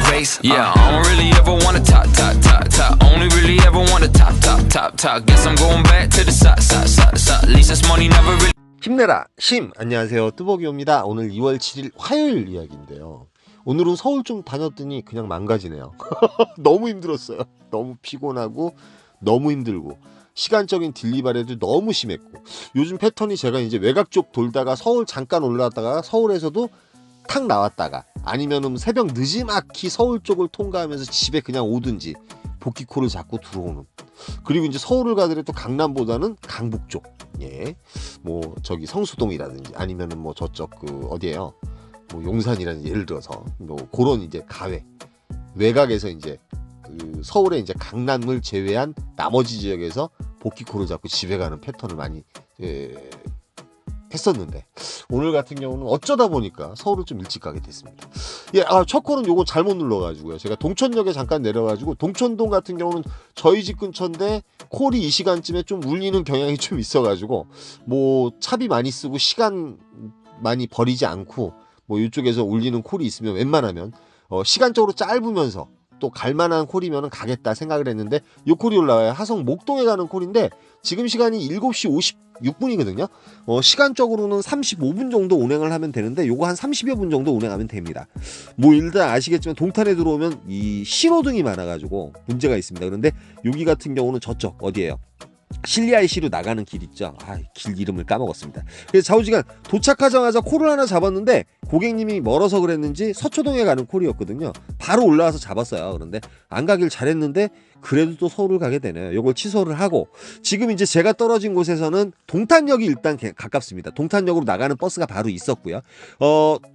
race. Yeah, I don't really ever wanna top. Only really ever wanna top. Guess I'm going back to the side. At least this money never really. 힘내라 심! 안녕하세요, 뚜벅이옵니다. 오늘 2월 7일 화요일 이야기인데요. 오늘은 서울 좀 다녔더니 그냥 망가지네요. 너무 힘들었어요. 너무 피곤하고 너무 힘들고 시간적인 딜리바리도 너무 심했고, 요즘 패턴이 제가 이제 외곽 쪽 돌다가 서울 잠깐 올라왔다가 서울에서도 탁 나왔다가 아니면은 새벽 늦지막히 서울 쪽을 통과하면서 집에 그냥 오든지 복귀코를 잡고 들어오는, 그리고 이제 서울을 가더라도 강남보다는 강북 쪽, 예, 뭐 저기 성수동이라든지 아니면은 뭐 저쪽 그 어디에요, 뭐 용산이라든지 예를 들어서 뭐 그런 이제 가외 외곽에서 이제 그 서울의 이제 강남을 제외한 나머지 지역에서 복귀코를 잡고 집에 가는 패턴을 많이 했었는데, 오늘 같은 경우는 어쩌다 보니까 서울을 좀 일찍 가게 됐습니다. 예, 첫 콜은 요거 잘못 눌러가지고요. 제가 동천역에 잠깐 내려가지고, 동천동 같은 경우는 저희 집 근처인데 콜이 이 시간쯤에 좀 울리는 경향이 좀 있어가지고, 뭐 차비 많이 쓰고 시간 많이 버리지 않고 뭐 이쪽에서 울리는 콜이 있으면 웬만하면 시간적으로 짧으면서 또 갈만한 콜이면 가겠다 생각을 했는데, 요 콜이 올라와요. 하성 목동에 가는 콜인데 지금 시간이 7시 56분이거든요. 시간적으로는 35분 정도 운행을 하면 되는데 요거 한 30여 분 정도 운행하면 됩니다. 뭐 일단 아시겠지만 동탄에 들어오면 이 신호등이 많아가지고 문제가 있습니다. 그런데 여기 같은 경우는 저쪽 어디예요? 실리아이시로 나가는 길 있죠. 길 이름을 까먹었습니다. 그래서 좌우지간 도착하자마자 콜을 하나 잡았는데 고객님이 멀어서 그랬는지 서초동에 가는 콜이었거든요. 바로 올라와서 잡았어요. 그런데 안 가길 잘했는데 그래도 또 서울을 가게 되네요. 이걸 취소를 하고, 지금 이제 제가 떨어진 곳에서는 동탄역이 일단 가깝습니다. 동탄역으로 나가는 버스가 바로 있었고요.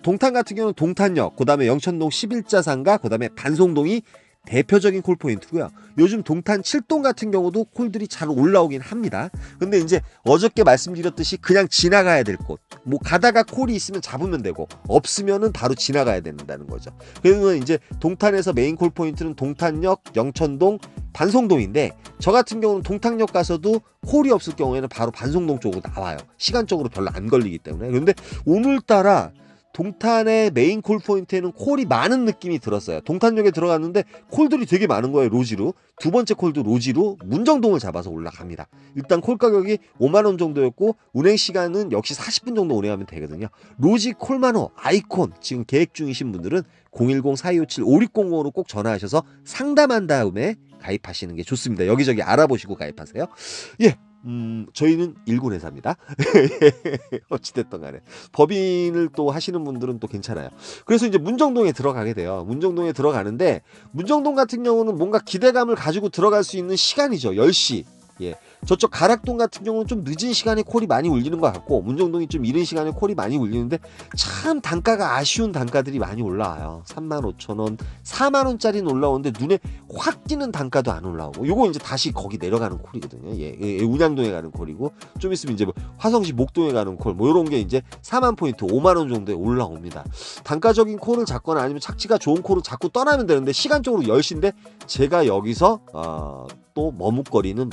동탄 같은 경우는 동탄역, 그 다음에 영천동 11자상가, 그 다음에 반송동이 대표적인 콜 포인트고요. 요즘 동탄 7동 같은 경우도 콜들이 잘 올라오긴 합니다. 근데 이제 어저께 말씀드렸듯이 그냥 지나가야 될 곳, 뭐 가다가 콜이 있으면 잡으면 되고 없으면은 바로 지나가야 된다는 거죠. 그러면 이제 동탄에서 메인 콜 포인트는 동탄역, 영천동, 반송동인데, 저 같은 경우는 동탄역 가서도 콜이 없을 경우에는 바로 반송동 쪽으로 나와요. 시간적으로 별로 안 걸리기 때문에. 그런데 오늘따라 동탄의 메인 콜 포인트에는 콜이 많은 느낌이 들었어요. 동탄역에 들어갔는데 콜들이 되게 많은 거예요. 로지로. 두 번째 콜도 로지로 문정동을 잡아서 올라갑니다. 일단 콜 가격이 5만원 정도였고 운행 시간은 역시 40분 정도 운행하면 되거든요. 로지 콜만호 아이콘 지금 계획 중이신 분들은 010-4257-5600으로 꼭 전화하셔서 상담한 다음에 가입하시는 게 좋습니다. 여기저기 알아보시고 가입하세요. 예. 저희는 일군회사입니다. 어찌됐든 간에 법인을 또 하시는 분들은 또 괜찮아요. 그래서 이제 문정동에 들어가게 돼요. 문정동에 들어가는데, 문정동 같은 경우는 뭔가 기대감을 가지고 들어갈 수 있는 시간이죠. 10시. 예. 저쪽 가락동 같은 경우는 좀 늦은 시간에 콜이 많이 울리는 것 같고, 문정동이 좀 이른 시간에 콜이 많이 울리는데 참 단가가 아쉬운 단가들이 많이 올라와요. 35,000원, 4만원짜리는 올라오는데 눈에 확 띄는 단가도 안 올라오고, 요거 이제 다시 거기 내려가는 콜이거든요. 예, 운양동에 가는 콜이고, 좀 있으면 이제 뭐 화성시 목동에 가는 콜, 뭐 요런 게 이제 4만 포인트, 5만원 정도에 올라옵니다. 단가적인 콜을 잡거나 아니면 착지가 좋은 콜을 잡고 떠나면 되는데 시간적으로 10시인데 제가 여기서 또 머뭇거리는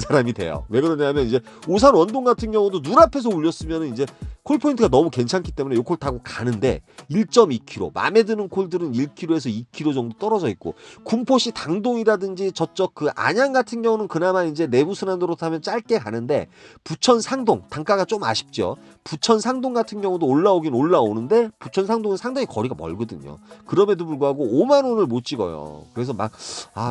사람이 돼요. 왜 그러냐면 이제 오산 원동 같은 경우도 눈앞에서 울렸으면 이제 콜 포인트가 너무 괜찮기 때문에 요 콜 타고 가는데 1.2km, 마음에 드는 콜들은 1km에서 2km 정도 떨어져 있고, 군포시 당동이라든지 저쪽 그 안양 같은 경우는 그나마 이제 내부 순환도로 타면 짧게 가는데, 부천 상동 단가가 좀 아쉽죠. 부천 상동 같은 경우도 올라오긴 올라오는데 부천 상동은 상당히 거리가 멀거든요. 그럼에도 불구하고 5만 원을 못 찍어요. 그래서 막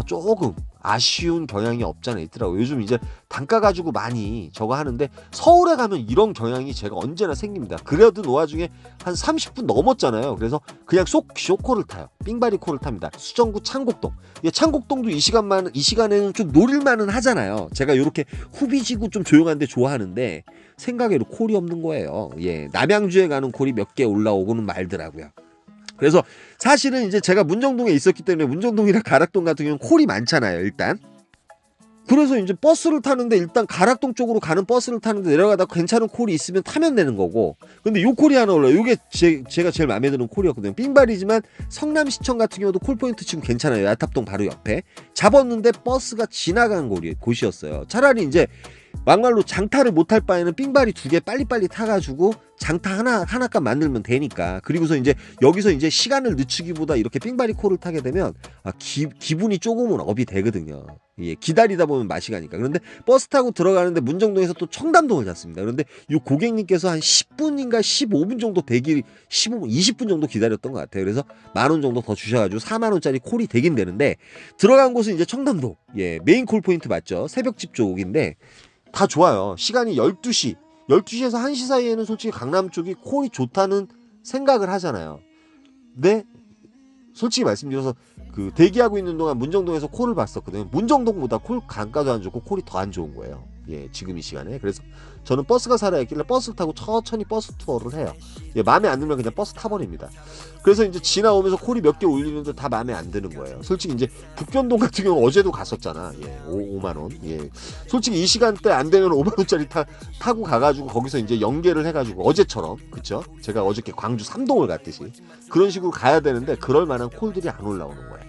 조금 아쉬운 경향이 없잖아 있더라고요. 요즘 이제 단가 가지고 많이 저거 하는데 서울에 가면 이런 경향이 제가 언제나 생깁니다. 그래도 노화 중에 한 30분 넘었잖아요. 그래서 그냥 쇼코를 타요. 삥바리 코를 탑니다. 수정구 창곡동. 창곡동도 이 시간에는 좀 노릴만은 하잖아요. 제가 이렇게 후비지고 좀 조용한데 좋아하는데 생각외로 콜이 없는 거예요. 예, 남양주에 가는 콜이 몇 개 올라오고는 말더라고요. 그래서 사실은 이제 제가 문정동에 있었기 때문에 문정동이나 가락동 같은 경우는 콜이 많잖아요. 일단 그래서 이제 버스를 타는데 일단 가락동 쪽으로 가는 버스를 타는데 내려가다가 괜찮은 콜이 있으면 타면 되는 거고, 근데 요 콜이 하나 올라요. 요게 제가 제일 마음에 드는 콜이었거든요. 삥발이지만 성남시청 같은 경우도 콜포인트 지금 괜찮아요. 야탑동 바로 옆에 잡았는데 버스가 지나간 곳이었어요. 차라리 이제 막말로 장타를 못할 바에는 삥발이 2개 빨리빨리 타가지고 장타 하나값 만들면 되니까. 그리고서 이제 여기서 이제 시간을 늦추기보다 이렇게 삥바리 콜을 타게 되면 기분이 조금은 업이 되거든요. 예, 기다리다 보면 맛이 가니까. 그런데 버스 타고 들어가는데 문정동에서 또 청담동을 잤습니다. 그런데 이 고객님께서 한 10분인가 15분 정도 15분, 20분 정도 기다렸던 것 같아요. 그래서 10,000원 정도 더 주셔가지고 40,000원짜리 콜이 되긴 되는데, 들어간 곳은 이제 청담동. 예, 메인 콜 포인트 맞죠? 새벽집 쪽인데 다 좋아요. 시간이 12시에서 1시 사이에는 솔직히 강남 쪽이 콜이 좋다는 생각을 하잖아요. 근데 솔직히 말씀드려서 그 대기하고 있는 동안 문정동에서 콜을 봤었거든요. 문정동보다 콜 단가도 안 좋고 콜이 더 안 좋은 거예요. 예, 지금 이 시간에. 그래서 저는 버스가 살아있길래 버스를 타고 천천히 버스 투어를 해요. 예, 마음에 안 들면 그냥 버스 타버립니다. 그래서 이제 지나오면서 콜이 몇 개 올리는데 다 마음에 안 드는 거예요. 솔직히 이제 북변동 같은 경우는 어제도 갔었잖아. 예, 5만원. 예. 솔직히 이 시간대 안 되면 5만원짜리 타고 가가지고 거기서 이제 연계를 해가지고 어제처럼, 그쵸? 제가 어저께 광주 3동을 갔듯이 그런 식으로 가야 되는데 그럴 만한 콜들이 안 올라오는 거예요.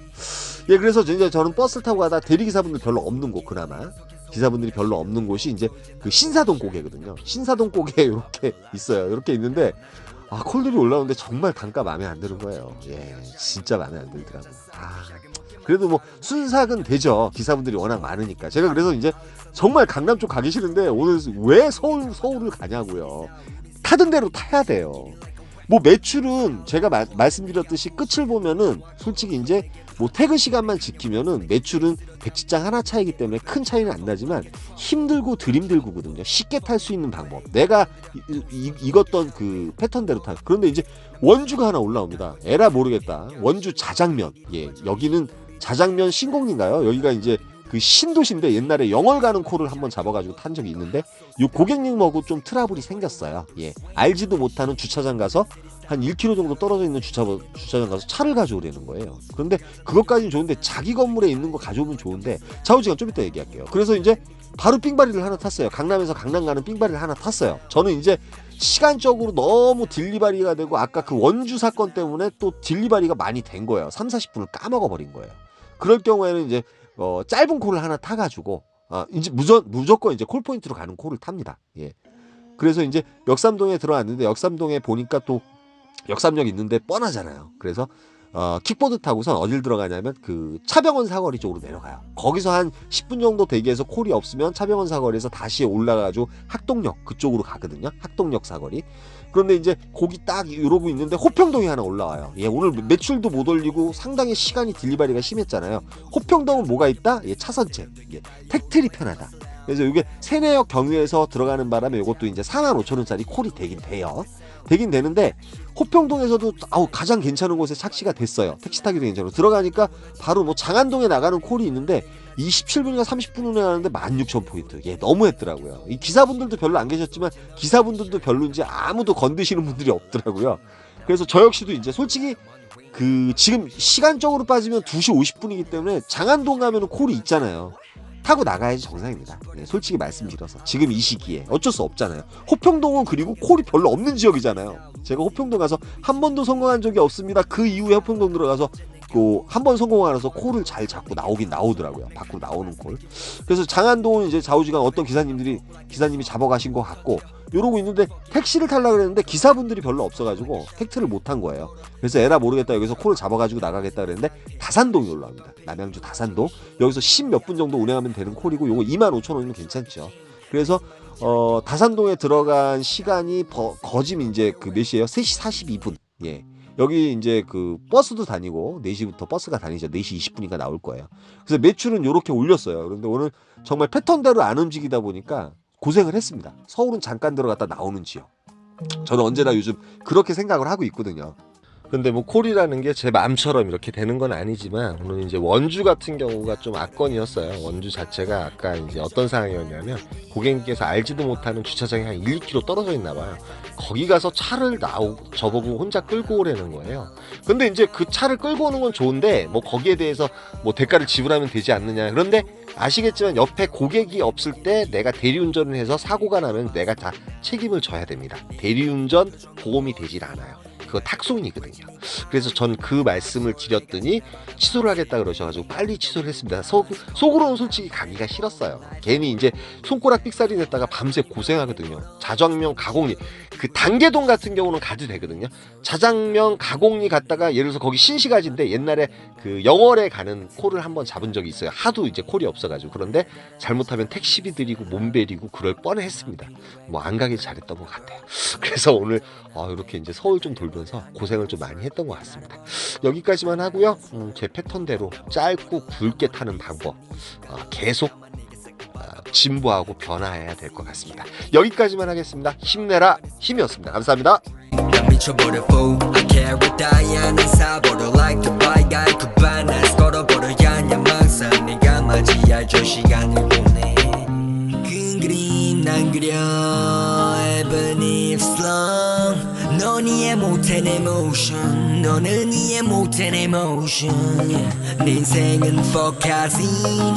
예, 그래서 이제 저는 버스를 타고 가다 대리기사분들 별로 없는 곳, 그나마 기사분들이 별로 없는 곳이 이제 그 신사동 고개거든요. 신사동 고개에 이렇게 있어요. 이렇게 있는데 콜들이 올라오는데 정말 단가 마음에 안 드는 거예요. 예, 진짜 마음에 안 들더라고요. 그래도 뭐 순삭은 되죠. 기사분들이 워낙 많으니까. 제가 그래서 이제 정말 강남 쪽 가기 싫은데 오늘 왜 서울을 가냐고요. 타던 대로 타야 돼요. 뭐 매출은 제가 말씀드렸듯이 끝을 보면은 솔직히 이제 뭐 퇴근 시간만 지키면은 매출은 백지장 하나 차이기 때문에 큰 차이는 안 나지만 힘들고 들힘들고거든요. 쉽게 탈 수 있는 방법. 내가 익었던 그 패턴대로 탈. 그런데 이제 원주가 하나 올라옵니다. 에라 모르겠다. 원주 자장면. 예, 여기는 자장면 신공인가요? 여기가 이제 그 신도시인데 옛날에 영월 가는 콜을 한번 잡아가지고 탄 적이 있는데 이 고객님하고 좀 트러블이 생겼어요. 예, 알지도 못하는 주차장 가서 한 1km 정도 떨어져 있는 주차장 가서 차를 가져오려는 거예요. 그런데 그것까지는 좋은데 자기 건물에 있는 거 가져오면 좋은데 좌우지간 좀 이따 얘기할게요. 그래서 이제 바로 삥바리를 하나 탔어요. 강남에서 강남 가는 삥바리를 하나 탔어요. 저는 이제 시간적으로 너무 딜리바리가 되고 아까 그 원주 사건 때문에 또 딜리바리가 많이 된 거예요. 3-40분을 까먹어 버린 거예요. 그럴 경우에는 이제 짧은 콜을 하나 타가지고 이제 무조건 이제 콜 포인트로 가는 콜을 탑니다. 예. 그래서 이제 역삼동에 들어왔는데 역삼동에 보니까 또 역삼역 있는데 뻔하잖아요. 그래서 킥보드 타고선 어딜 들어가냐면 그 차병원 사거리 쪽으로 내려가요. 거기서 한 10분 정도 대기해서 콜이 없으면 차병원 사거리에서 다시 올라가가지고 학동역 그쪽으로 가거든요. 학동역 사거리. 그런데 이제 거기 딱 이러고 있는데 호평동이 하나 올라와요. 예, 오늘 매출도 못 올리고 상당히 시간이 딜리바리가 심했잖아요. 호평동은 뭐가 있다? 예, 차선책. 예, 택트리 편하다. 그래서 이게 세내역 경유에서 들어가는 바람에 이것도 이제 45,000원짜리 콜이 되긴 돼요. 되긴 되는데 호평동에서도 가장 괜찮은 곳에 착시가 됐어요. 택시 타기도 괜찮고 들어가니까 바로 뭐 장안동에 나가는 콜이 있는데 27분인가 30분 후에 가는데 16,000포인트. 예, 너무했더라고요. 이 기사분들도 별로 안 계셨지만 기사분들도 별로인지 아무도 건드시는 분들이 없더라고요. 그래서 저 역시도 이제 솔직히 그 지금 시간적으로 빠지면 2시 50분이기 때문에 장안동 가면은 콜이 있잖아요. 타고 나가야지 정상입니다. 네, 솔직히 말씀드려서 지금 이 시기에 어쩔 수 없잖아요. 호평동은 그리고 콜이 별로 없는 지역이잖아요. 제가 호평동 가서 한 번도 성공한 적이 없습니다. 그 이후에 호평동 들어가서 한 번 성공하면서 콜을 잘 잡고 나오긴 나오더라고요. 밖으로 나오는 콜. 그래서 장안동은 이제 좌우지간 어떤 기사님이 잡아가신 것 같고 이러고 있는데 택시를 타려고 그랬는데 기사분들이 별로 없어가지고 택트를 못 탄 거예요. 그래서 에라 모르겠다 여기서 콜을 잡아가지고 나가겠다 그랬는데 다산동이 올라옵니다. 남양주 다산동. 여기서 10몇 분 정도 운행하면 되는 콜이고 요거 25,000원이면 괜찮죠. 그래서 다산동에 들어간 시간이 거짐 이제 그 몇 시에요? 3시 42분. 예. 여기 이제 그 버스도 다니고 4시부터 버스가 다니죠. 4시 20분인가 나올 거예요. 그래서 매출은 요렇게 올렸어요. 그런데 오늘 정말 패턴대로 안 움직이다 보니까 고생을 했습니다. 서울은 잠깐 들어갔다 나오는 지역. 저는 언제나 요즘 그렇게 생각을 하고 있거든요. 근데 뭐 콜이라는 게 제 마음처럼 이렇게 되는 건 아니지만 오늘 이제 원주 같은 경우가 좀 압권이었어요. 원주 자체가 아까 이제 어떤 상황이었냐면 고객님께서 알지도 못하는 주차장이 한 1, 2km 떨어져 있나 봐요. 거기 가서 차를 저보고 혼자 끌고 오라는 거예요. 근데 이제 그 차를 끌고 오는 건 좋은데 뭐 거기에 대해서 뭐 대가를 지불하면 되지 않느냐. 그런데 아시겠지만 옆에 고객이 없을 때 내가 대리운전을 해서 사고가 나면 내가 다 책임을 져야 됩니다. 대리운전 보험이 되질 않아요. 그거 탁송이거든요. 그래서 전 그 말씀을 드렸더니 취소를 하겠다 그러셔가지고 빨리 취소를 했습니다. 속으로는 솔직히 가기가 싫었어요. 괜히 이제 손가락 삑사리 냈다가 밤새 고생하거든요. 자장면 가곡리 그 단계동 같은 경우는 가도 되거든요. 자장면 가곡리 갔다가 예를 들어서 거기 신시가지인데 옛날에 그 영월에 가는 콜을 한번 잡은 적이 있어요. 하도 이제 콜이 없어가지고. 그런데 잘못하면 택시비 들이고 몸베리고 그럴 뻔했습니다. 뭐 안 가길 잘했던 것 같아요. 그래서 오늘 이렇게 이제 서울 좀 돌면서 고생을 좀 많이 했던 것 같습니다. 여기까지만 하고요. 제 패턴대로 짧고 굵게 타는 방법 계속 진보하고 변화해야 될 것 같습니다. 여기까지만 하겠습니다. 힘내라 힘이었습니다. 감사합니다. 미쳐버려 fool I carry 다이아는 사버려 like the bike guy 그 반날 걸어버려야 야망상 네가 맞이할 저 시간을 보내 큰 그림 난 그려 even if long 넌 이해 못해 내 motion 너는 이해 못해 내 motion 내 인생은 fuck casino